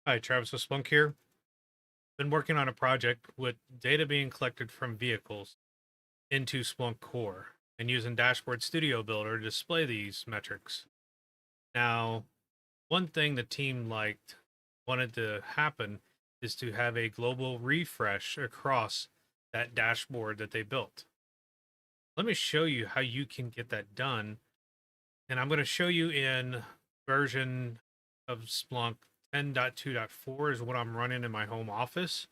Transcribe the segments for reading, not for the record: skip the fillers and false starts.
Hi, Travis with Splunk here. Been working on a project with data being collected from vehicles into Splunk Core and using Dashboard Studio Builder to display these metrics. Now, one thing the team wanted to happen is to have a global refresh across that dashboard that they built. Let me show you how you can get that done. And I'm going to show you in version of Splunk 10.2.4 is what I'm running in my home office.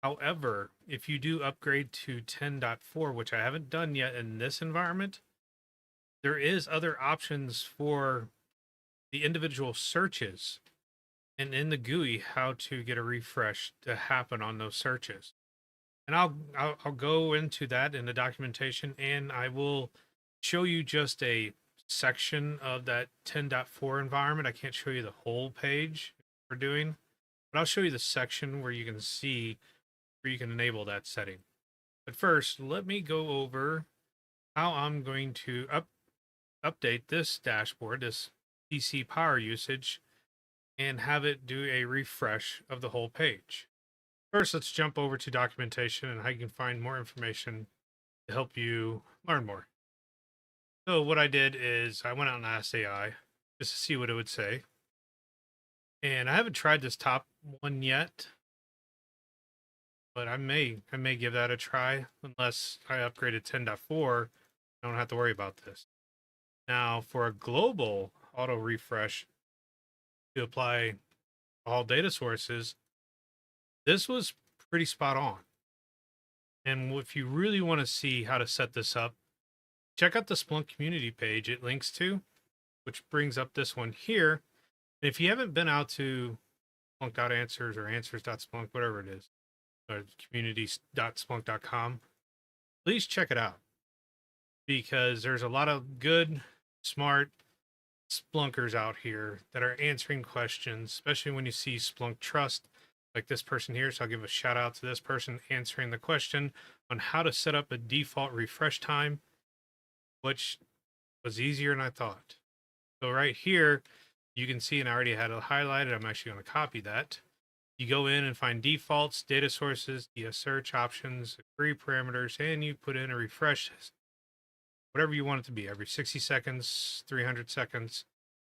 However, if you do upgrade to 10.4, which I haven't done yet in this environment, there is other options for the individual searches and in the GUI how to get a refresh to happen on those searches. And I'll go into that in the documentation, and I will show you just a section of that 10.4 environment. I can't show you the whole page we're doing, but I'll show you the section where you can see where you can enable that setting. But first, let me go over how I'm going to update this dashboard, this PC power usage, and have it do a refresh of the whole page. First, let's jump over to documentation and how you can find more information to help you learn more. So what I did is I went out and asked AI just to see what it would say. And I haven't tried this top one yet, but I may give that a try unless I upgraded 10.4. I don't have to worry about this. Now, for a global auto refresh to apply all data sources, this was pretty spot on. And if you really want to see how to set this up, check out the Splunk Community page it links to, which brings up this one here. And if you haven't been out to Splunk.answers or answers.splunk, whatever it is, or community.splunk.com, please check it out because there's a lot of good, smart Splunkers out here that are answering questions, especially when you see Splunk Trust, like this person here. So I'll give a shout out to this person answering the question on how to set up a default refresh time, which was easier than I thought. So right here, you can see, and I already had it highlighted. I'm actually going to copy that. You go in and find defaults, data sources, DS search options, query parameters, and you put in a refresh, whatever you want it to be, every 60 seconds, 300 seconds,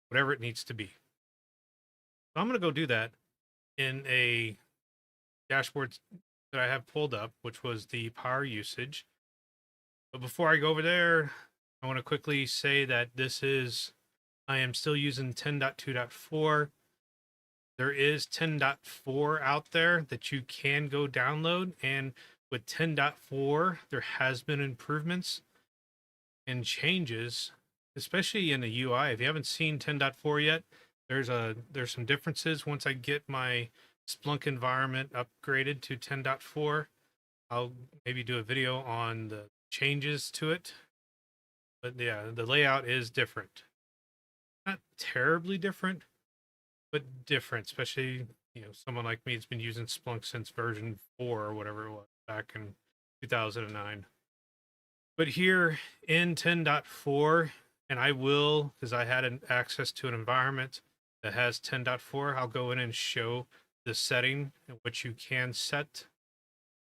whatever it needs to be. So I'm going to go do that in a dashboard that I have pulled up, which was the power usage. But before I go over there, I want to quickly say that I am still using 10.2.4. There is 10.4 out there that you can go download. And with 10.4, there has been improvements and changes, especially in the UI. If you haven't seen 10.4 yet, there's some differences. Once I get my Splunk environment upgraded to 10.4, I'll maybe do a video on the changes to it. But yeah, the layout is different. Not terribly different, but different, especially, someone like me has been using Splunk since version 4 or whatever it was back in 2009. But here in 10.4, and I will, because I had access to an environment that has 10.4, I'll go in and show the setting in which you can set.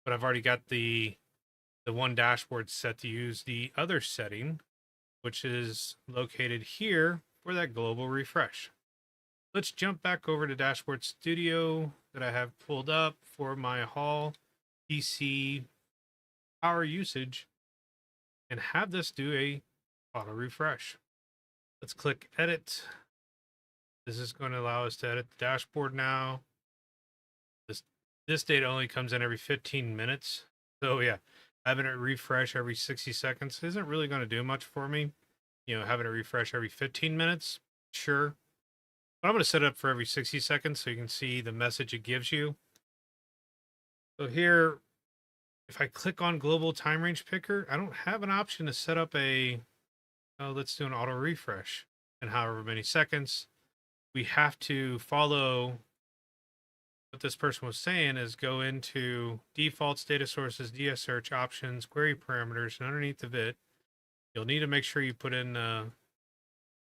But I've already got the one dashboard set to use the other setting, which is located here for that global refresh. Let's jump back over to Dashboard Studio that I have pulled up for my Hall PC power usage and have this do a auto refresh. Let's click edit. This is going to allow us to edit the dashboard now. This data only comes in every 15 minutes. So yeah, having it refresh every 60 seconds isn't really going to do much for me. Having it refresh every 15 minutes, sure. But I'm going to set it up for every 60 seconds so you can see the message it gives you. So here, if I click on global time range picker, I don't have an option to set up let's do an auto refresh. And however many seconds, we have to follow what this person was saying is go into defaults, data sources, DS search options, query parameters, and underneath of it, you'll need to make sure you put in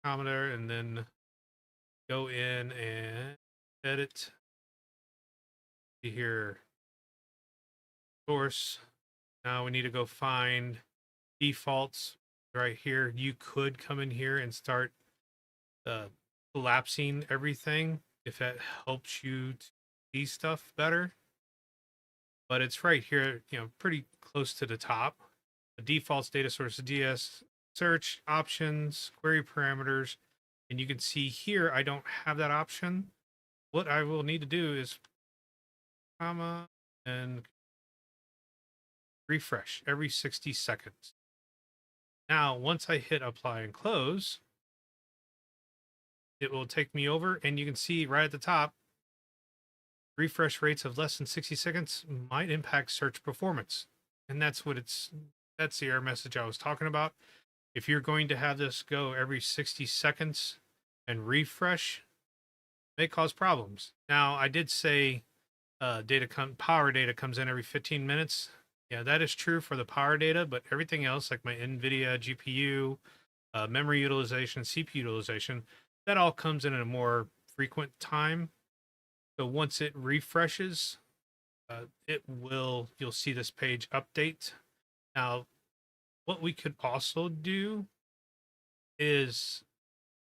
commenter and then go in and edit see here, source. Now we need to go find defaults right here. You could come in here and start collapsing everything if that helps you to see stuff better. But it's right here, pretty close to the top. The defaults, data source, DS, search, options, query parameters. And you can see here, I don't have that option. What I will need to do is comma and refresh every 60 seconds. Now, once I hit apply and close, it will take me over, and you can see right at the top, refresh rates of less than 60 seconds might impact search performance. And that's the error message I was talking about. If you're going to have this go every 60 seconds and refresh, it may cause problems. Now, I did say power data comes in every 15 minutes. Yeah, that is true for the power data, but everything else, like my NVIDIA GPU, memory utilization, CPU utilization, that all comes in at a more frequent time. So once it refreshes, you'll see this page update. Now, what we could also do is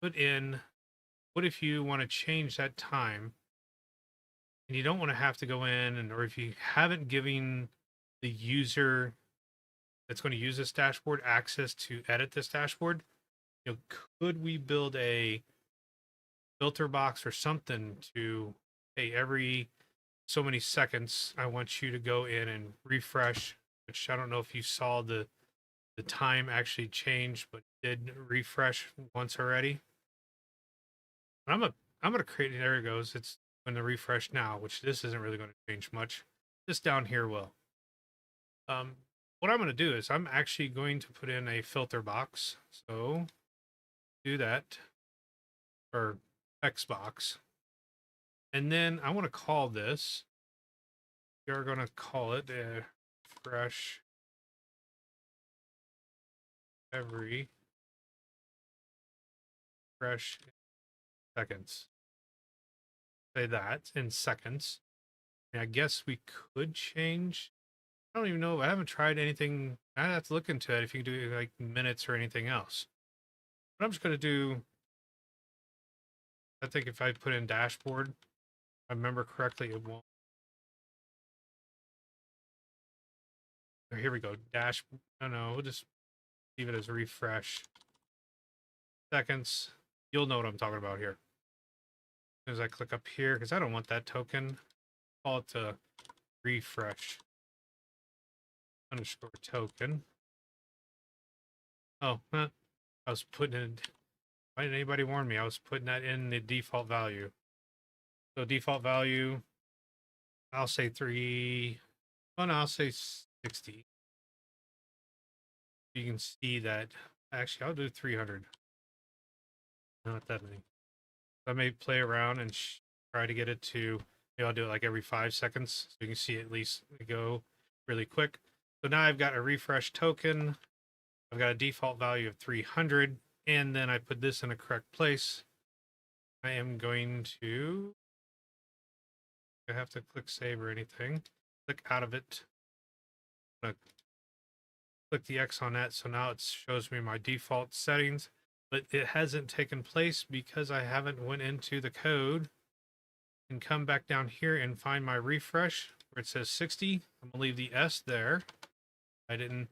put in, what if you want to change that time and you don't want to have to go in, or if you haven't given the user that's going to use this dashboard access to edit this dashboard, could we build a filter box or something to, hey, every so many seconds, I want you to go in and refresh, which I don't know if you saw the time actually changed, but did refresh once already. I'm gonna create, there it goes. It's going to refresh now, which this isn't really going to change much. This down here will. What I'm going to do is I'm actually going to put in a filter box. So do that, or text box. And then I want to call this, we're going to call it refresh every refresh seconds. Say that in seconds. And I guess we could change. I don't even know. I haven't tried anything. I have to look into it if you can do like minutes or anything else. But I'm just going to do, I think if I put in dashboard, if I remember correctly, it won't. Oh, here we go. No, we'll just leave it as refresh seconds. You'll know what I'm talking about here. As I click up here, because I don't want that token, call it to refresh underscore token. Oh, I was putting in, why didn't anybody warn me? I was putting that in the default value. So default value, I'll say 3, oh no, I'll say 60. You can see that, actually I'll do 300. Not that many. I may play around and try to get it to, I'll do it like every 5 seconds, so you can see at least go really quick. So now I've got a refresh token. I've got a default value of 300, and then I put this in a correct place. I am going to, I have to click save or anything. Click out of it. I'm gonna click the X on that, so now it shows me my default settings, but it hasn't taken place because I haven't went into the code and come back down here and find my refresh where it says 60. I'm gonna leave the S there. I didn't,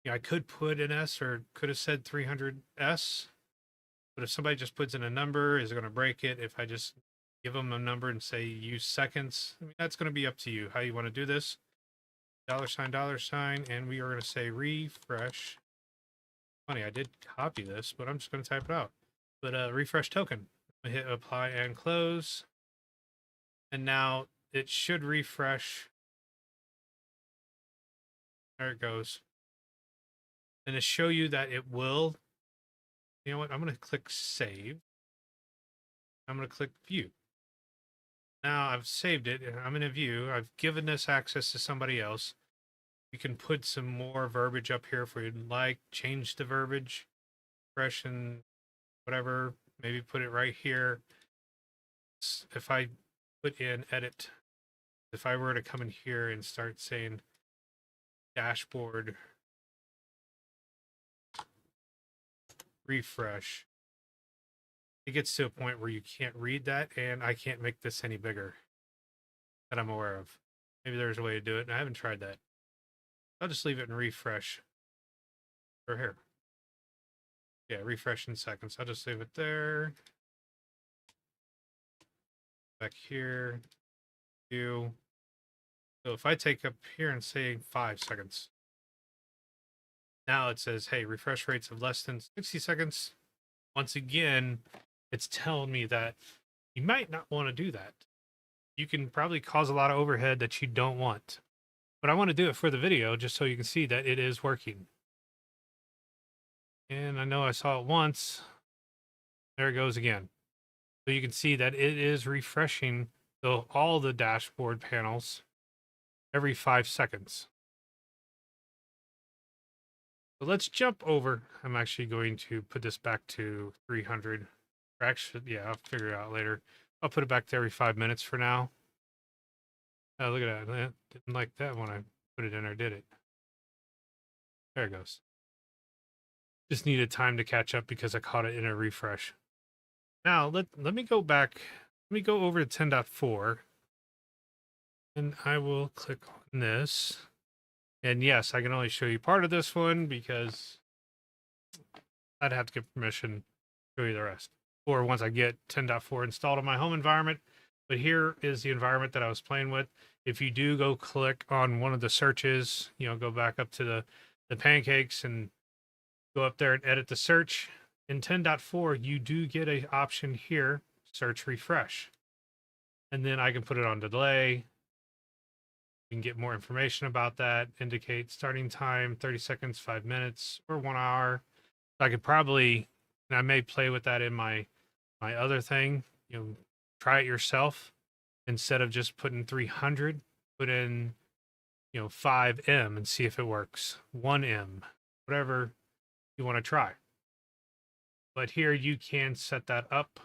I could put an S or could have said 300S, but if somebody just puts in a number, is it going to break it? If I just give them a number and say use seconds, I mean, that's going to be up to you how you want to do this. $, and we are going to say refresh. Funny, I did copy this, but I'm just going to type it out. But refresh token. I hit apply and close. And now it should refresh. There it goes. And to show you that it will, you know what? I'm going to click save. I'm going to click view. Now I've saved it. I'm in a view. I've given this access to somebody else. You can put some more verbiage up here if you'd like. Change the verbiage, expression, whatever. Maybe put it right here. If I put in edit If I were to come in here and start saying dashboard refresh, it gets to a point where you can't read that, and I can't make this any bigger that I'm aware of. Maybe there's a way to do it, and I haven't tried that. I'll just leave it in refresh. Or here. Yeah, refresh in seconds. I'll just leave it there. Back here. So if I take up here and say 5 seconds, now it says, hey, refresh rates of less than 60 seconds. Once again, it's telling me that you might not want to do that. You can probably cause a lot of overhead that you don't want. But I want to do it for the video just so you can see that it is working. And I know I saw it once. There it goes again. So you can see that it is refreshing all the dashboard panels every 5 seconds. So let's jump over. I'm actually going to put this back to 300. Or actually, yeah, I'll figure it out later. I'll put it back to every 5 minutes for now. Oh, look at that. I didn't like that when I put it in or did it. There it goes. Just needed time to catch up because I caught it in a refresh. Now, let me go back. Let me go over to 10.4. And I will click on this. And yes, I can only show you part of this one because I'd have to get permission to show you the rest. Or once I get 10.4 installed on my home environment. But here is the environment that I was playing with. If you do go click on one of the searches, go back up to the pancakes and go up there and edit the search. In 10.4, you do get an option here, search refresh. And then I can put it on delay. You can get more information about that, indicate starting time, 30 seconds, 5 minutes, or 1 hour. I could probably, and I may play with that in my other thing, try it yourself. Instead of just putting 300, put in, 5M and see if it works. 1M, whatever you want to try. But here you can set that up.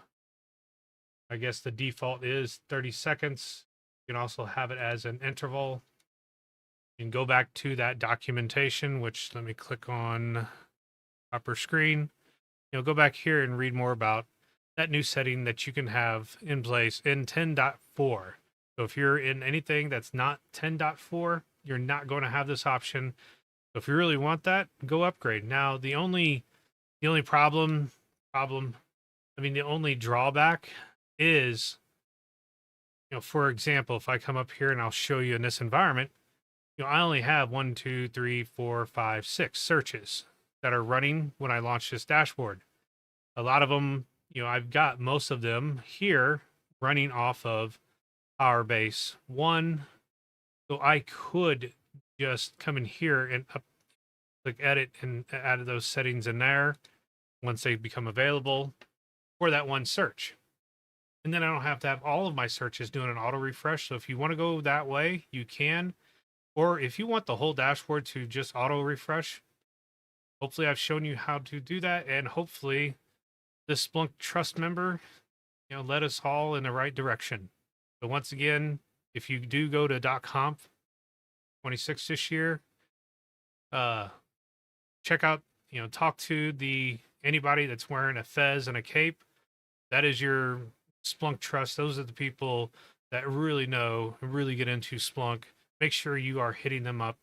I guess the default is 30 seconds. You can also have it as an interval. You can go back to that documentation, which let me click on upper screen. Go back here and read more about that new setting that you can have in place in 10.4. So if you're in anything that's not 10.4, you're not going to have this option. So if you really want that, go upgrade. Now, the only the only drawback is, for example, if I come up here and I'll show you in this environment, I only have 1, 2, 3, 4, 5, 6 searches that are running when I launch this dashboard. A lot of them, I've got most of them here running off of Powerbase 1. So I could just come in here and click edit and add those settings in there once they become available for that one search. And then I don't have to have all of my searches doing an auto refresh. So if you want to go that way, you can. Or if you want the whole dashboard to just auto refresh, hopefully I've shown you how to do that. And hopefully this Splunk Trust member, led us all in the right direction. But once again, if you do go to .conf 26 this year, check out, talk to anybody that's wearing a fez and a cape. That is your Splunk Trust. Those are the people that really know and really get into Splunk. Make sure you are hitting them up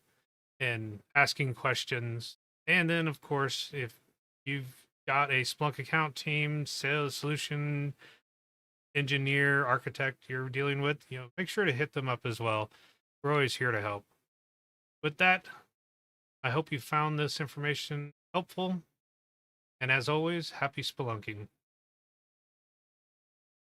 and asking questions. And then, of course, if you've got a Splunk account team, sales, solution engineer, architect you're dealing with, make sure to hit them up as well. We're always here to help. With that, I hope you found this information helpful. And as always, happy spelunking.